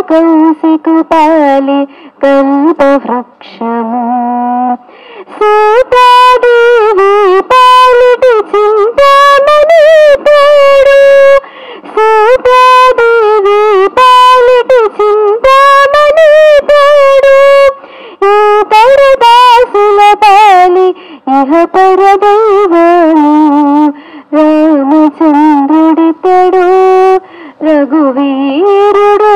కౌశికపాలి కల్పవృక్షము సీతాదేవి పాలిటి చింతామణి తోడు సీతాదేవి పాలిటి చింతామణి తోడు ఈ పరదాసుల పాలి ఇహ పరదైవము రామచంద్రుడితడు రఘువీరుడు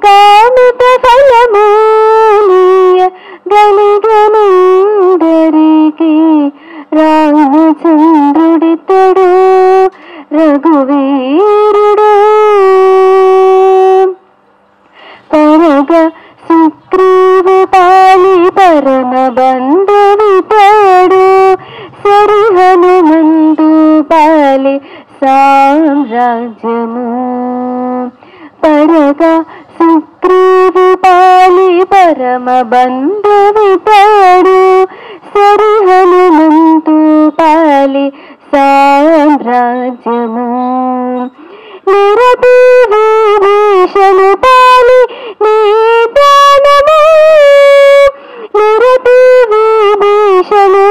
కామిత ఫలమూలియ గలిగనందరికి రామచంద్రుడితడు రఘువీరుడు పరగ సుగ్రీవు పాలి పరమ బంధువితడు సరి హనుమంతు పాలి సామ్రాజ్యము పరగ సుగ్రీవు పాలి పరమ బంధువితడు సరి హనుమంతు పాలి సామ్రాజ్యము నిరతి విభీషణు పాలి నిదానము నిరతి విభీషణు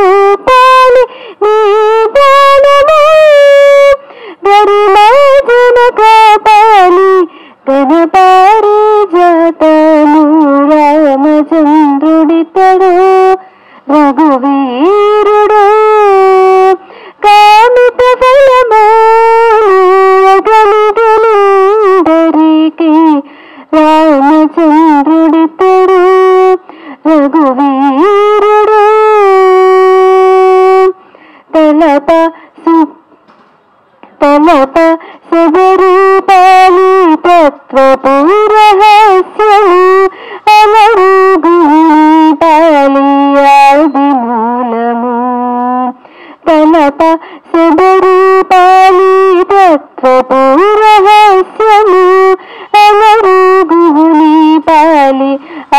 పాలి నిదానము గరుమాజనక పాలి గణపారిజాతము రామచంద్రుడితడు రఘువీరుడు కామిత ఫలమూలియగలిగనందరికి రామచంద్రుడితడు రఘువీరుడు తలప శబరిపాలి తత్వపురహస్యము అలరుగుని పాలి ఆది మూలము తలప శబరిపాలి తత్వపురహస్యము అలరుగుని పాలి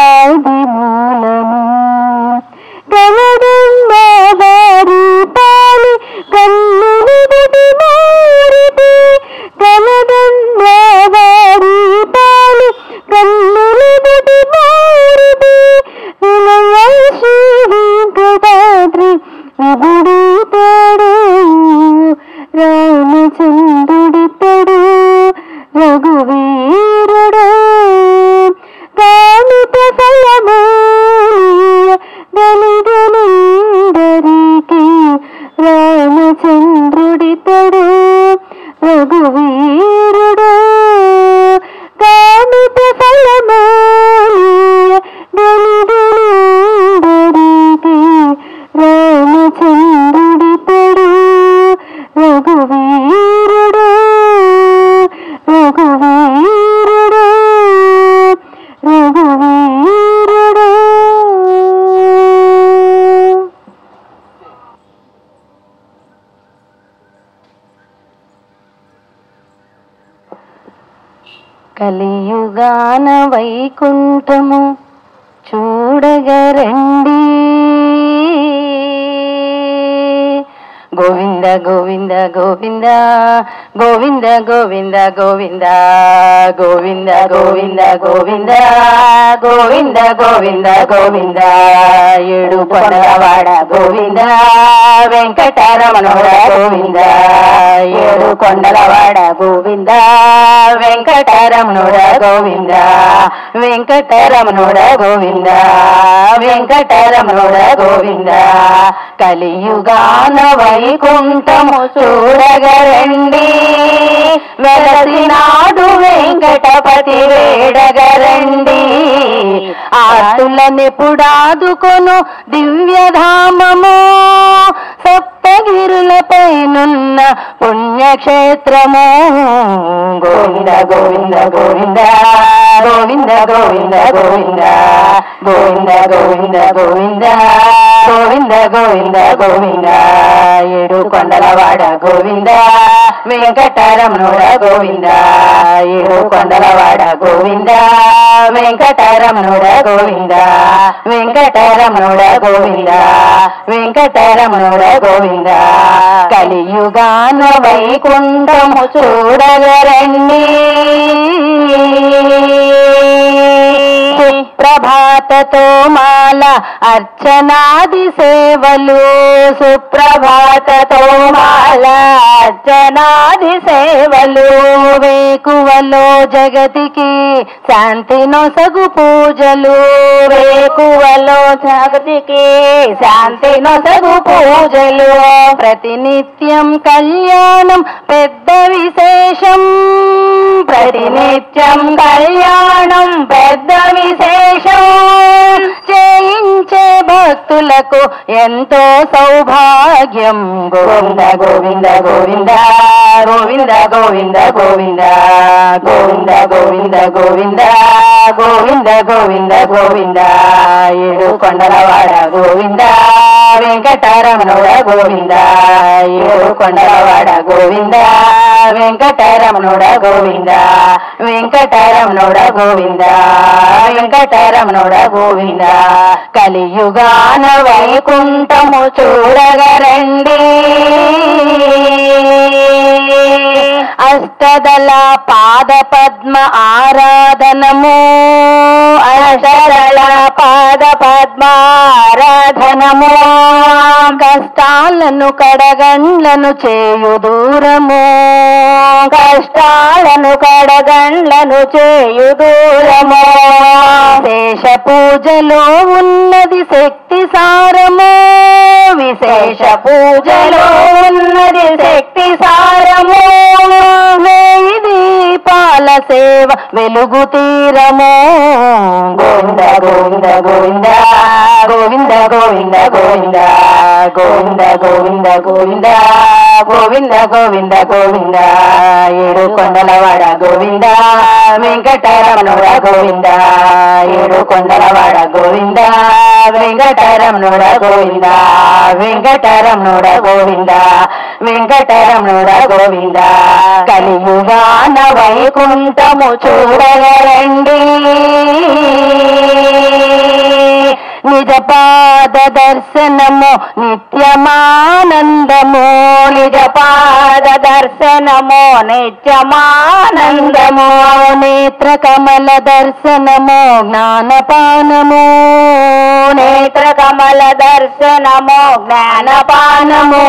ఆది మూలము గలదమ్మ వారి పాలి కన్నునిది మారిది గలదమ్మ వారి పాలి కన్నునిది మారిది విలయ శ్రీ వెంకటాద్రి విభుడితడు రామచంద్రుడితడు రఘువీరుడు కామిత ఫలమూలియ గలిగనందరికి రామచంద్రుడితడు రఘువీరుడు కామిత ఫలమూలియ గలిగనందరికి రామచంద్రుడితడు రఘువీరుడు రఘువీరుడు రఘువీరుడు. కలియుగాన వైకుంఠము చూడగరండి గోవింద గోవింద గోవింద గోవింద గోవింద గోవింద గోవింద గోవింద గోవింద గోవింద గోవింద గోవింద ఏడు కొండలవాడ గోవింద వెంకటరమణుడ గోవింద ఏడు కొండలవాడ గోవింద వెంకటరమణుడ గోవింద వెంకటరమణుడ గోవింద వెంకటరమణుడ గోవింద కలియుగాన వైకుంఠము చూడగరండి వెలసినాడు వెంకటపతి వేడగరండి ఆర్తులనెప్పుడాదుకొను దివ్యధామము సప్తగిరులపైనున్న పుణ్యక్షేత్రము గోవింద గోవింద గోవింద గోవింద గోవింద గోవింద గోవింద గోవింద గోవింద గోవింద గోవింద గోవింద ఏడు కొండలవాడ గోవింద వెంకటరమణుడ గోవింద ఏడు కొండలవాడ గోవింద వెంకటరమణుడ గోవింద వెంకటరమణుడ గోవింద వెంకటరమణుడ గోవింద కలియుగాన వైకుంఠము చూడగరండి సుప్రభాతతో మాల అర్చనాది సేవలు సుప్రభాతతో మాల అర్చనాది సేవలు వేకువలో జగతికి శాంతి నొసగు పూజలు వేకువలో జగతికి శాంతి నొసగు పూజలు ప్రతినిత్యం కళ్యాణం పెద్ద విశేషం ప్రతినిత్యం కళ్యాణం పెద్ద విశేషం చేయించే భక్తులకు ఎంతో సౌభాగ్యం గోవింద గోవింద గోవింద గోవింద గోవింద గోవింద గోవింద గోవింద గోవింద గోవింద గోవింద గోవింద ఏడు కొండలవాడ గోవింద వెంకటరమణుడ గోవింద ఏడు కొండలవాడ గోవింద వెంకటరమణుడ గోవింద వెంకటరమణుడ గోవింద వెంకటరమణుడ గోవింద కలియుగాన వైకుంఠము చూడగరండి అష్టదళ పాద పద్మ ఆరాధనము అష్టదళ పాద పద్మ ఆరాధనము కష్టాలను కడగండ్లను చేయు దూరము కష్టాలను కడగండ్లను చేయు దూరము శేష పూజలో ఉన్నది శక్తి సారము విశేష పూజలో ఉన్నది శక్తి సారము వేయి దీపాల సేవ వెలుగు తీరము గోవింద గోవింద గోవింద గోవింద గోవింద గోవింద గోవింద గోవింద గోవింద గోవింద గోవింద గోవింద ఏడు కొండలవాడ గోవింద వెంకటరమణుడ గోవింద ఏడు కొండలవాడ గోవింద వెంకటరమణుడ గోవింద వెంకటరమణుడ గోవింద వెంకటరమణుడ గోవింద కలియుగాన వైకుంఠము చూడగరండి నిజ పాద దర్శనము నిత్యమానందము నిజ పాద దర్శనము నిత్యమానందము నేత్ర కమల దర్శనము జ్ఞానపానము నేత్ర కమల దర్శనము జ్ఞానపానము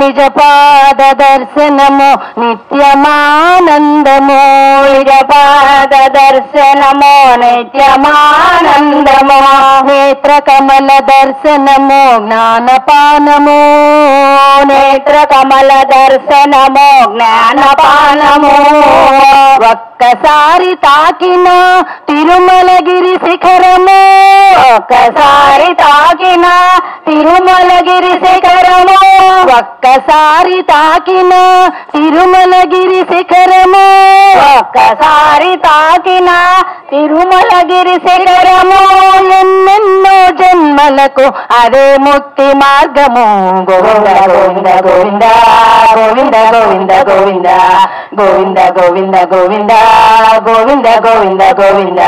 నిజ పాద దర్శనము నిత్యమానందము నిజ పాద దర్శనము నిత్యమానందము నేత్ర కమల దర్శనము జ్ఞానపానము నేత్ర కమల దర్శనము జ్ఞానపానము ఒక్కసారి తాకిన తిరుమలగిరి శిఖరము ఒక్కసారి తాకిన తిరుమలగిరి శిఖరము ఒక్కసారి తాకిన తిరుమలగిరి శిఖరము ఒక్కసారి తాకిన తిరుమలగిరి శిఖరము ఎన్నెన్నో జన్మలకు అదే ముక్తి మార్గము గోవింద గోవింద గోవింద గోవింద గోవింద గోవింద గోవింద గోవింద గోవింద గోవింద గోవింద గోవింద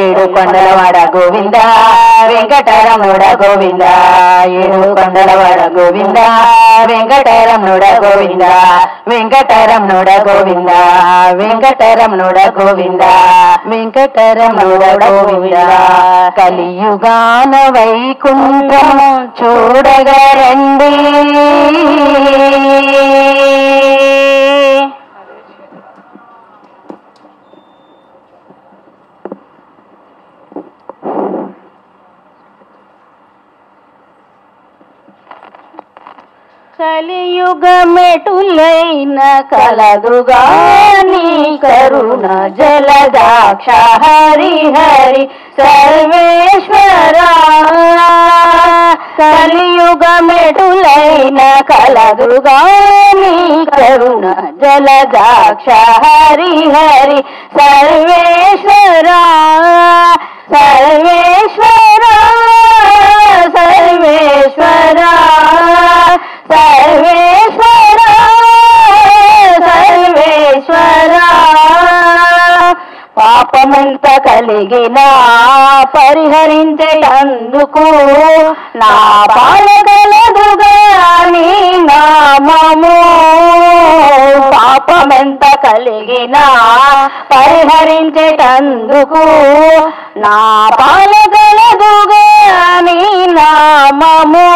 ఏడు కొండలవాడ గోవింద వెంకటరమణుడ గోవింద ఏడు కొండలవాడ గోవింద వెంకటరమణుడ గోవింద వెంకటరమణుడ గోవింద వెంకటరమణుడ గోవింద వెంకటరమణుడ గోవింద కలియుగాన వైకుంఠము చూడగరండి కలియుగమెటులైన కలదుగాని కరుణ జలదాక్ష హరి హరి సర్వేశ్వర కలియుగమెటులైన కలదుగాని కరుణ జలదాక్ష హరి హరి సర్వేశ్వర సర్వేశ్వర సర్వేశ్వర సర్వేశ్వర సర్వేశ్వర పాపమెంత కలిగినా పరిహరించేందుకు నా పాలగలదుగా నీ నామము. పాపమెంత కలిగినా పరిహరించేందుకు నా పాలగలదుగా నీ నామము.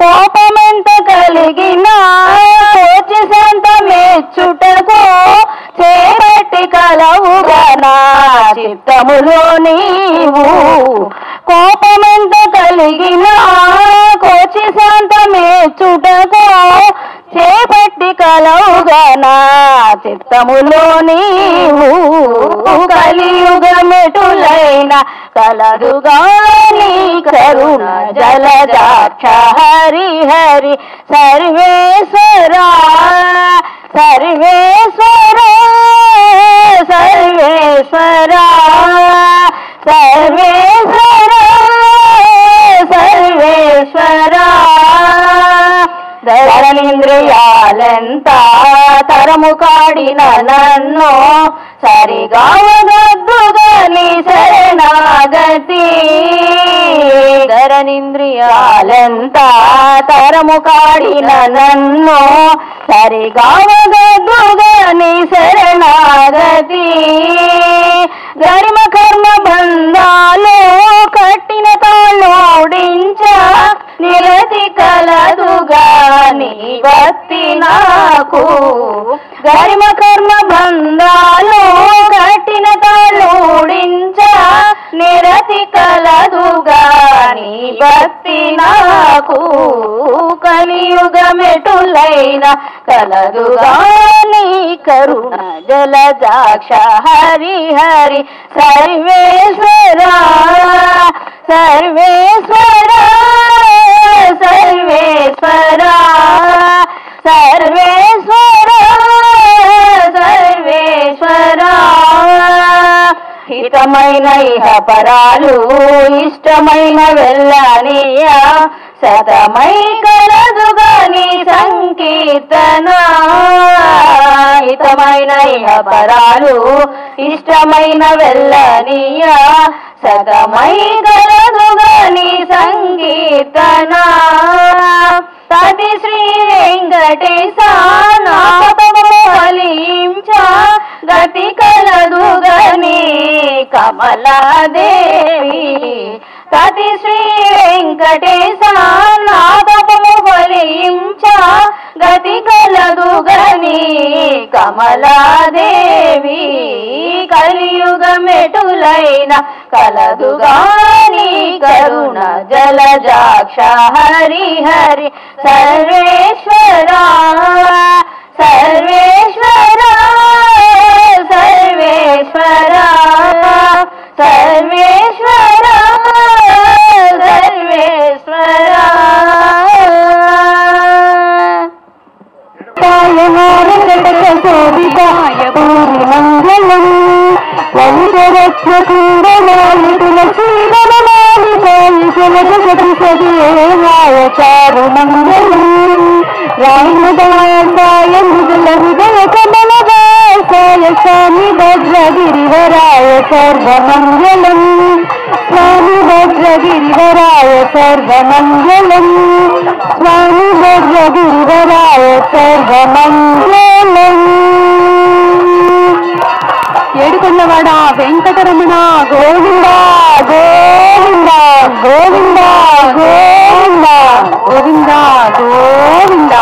కోపమెంత కలిగినా కోచి శాంత మెచ్చుటకు చేపట్టి కలవుగా నా చిత్తములో నీవు. కోపమెంత కలిగినా కోచి శాంత మెచ్చుటకు చేపట్టి కలవుగా నా చిత్తములో నీవు. కలియుగమెటులైన కలదుగా నీ కరుణ జలజాక్ష హరి హరి సర్వేశ్వరా సర్వేశ్వరా సర్వేశ్వరా సర్వేశ్వరా సర్వేశ్వరా. ధరణీంద్రియాలెంత తరము కాడిన నన్ను సరిగావగద్దుగా నీ శరణాగతి. ధరణీంద్రియాలెంత తరము కాడిన నన్ను సరిగావగద్దుగా నీ శరణాగతి. గరిమ కర్మ బంధాలు కట్టిన తాళోడించ నిరతి కలదుగా నీ భక్తి నాకు. గరిమ కర్మ బంధాలు కట్టిన తాళోడించ నిరతి కలదుగా నీ భక్తి నాకు. కలియుగమెటులైన కలదుగా నీ కరుణ జలజాక్ష హరి హరి సర్వేశ్వరా సర్వేశ్వరా సర్వేశ్వరా సర్వేశ్వరా సర్వేశ్వరా. హితమైన ఇహ పరాలు ఇష్టమైన వెళ్ళనియా సతమై కలదుగా నీ సంకీర్తన. హితమైన ఇహ పరాలు ఇష్టమైన వెళ్ళనియా సతమై కలదుగా నీ సంకీర్తన. తది శ్రీ వెంకటేశ నామము ఫలించ గతి కలదుగా నీ కమలాదేవి. తది శ్రీ వెంకటేశ నామము ఫలించ గతి కలదుగా నీ కమలాదేవి. కలియుగమెటులైన కలదుగా నీ కరుణ జలజాక్ష హరి హరి సర్వేశ్వరా సర్వేశ్వరా సర్వేశ్వరా సర్వేశ్వరా సర్వేశ్వరా. శోభితాయ పూరి మంగళం వంశరత్నకూరమాలితుల శ్రీరమణాలికాయ చారు మంగళం. రామదాసాయ మృదుల హృదయ కమలదాసాయ స్వామి భద్రగిరివరాయ సర్వమంగళం. స్వామి భద్రగిరివరాయ సర్వమంగళం. స్వామి భద్రగిరివరాయ సర్వమంగళం. ఏడుకొండవాడ వెంకటరమణ గోవింద గోవింద గోవింద గోవింద గోవింద గోవింద.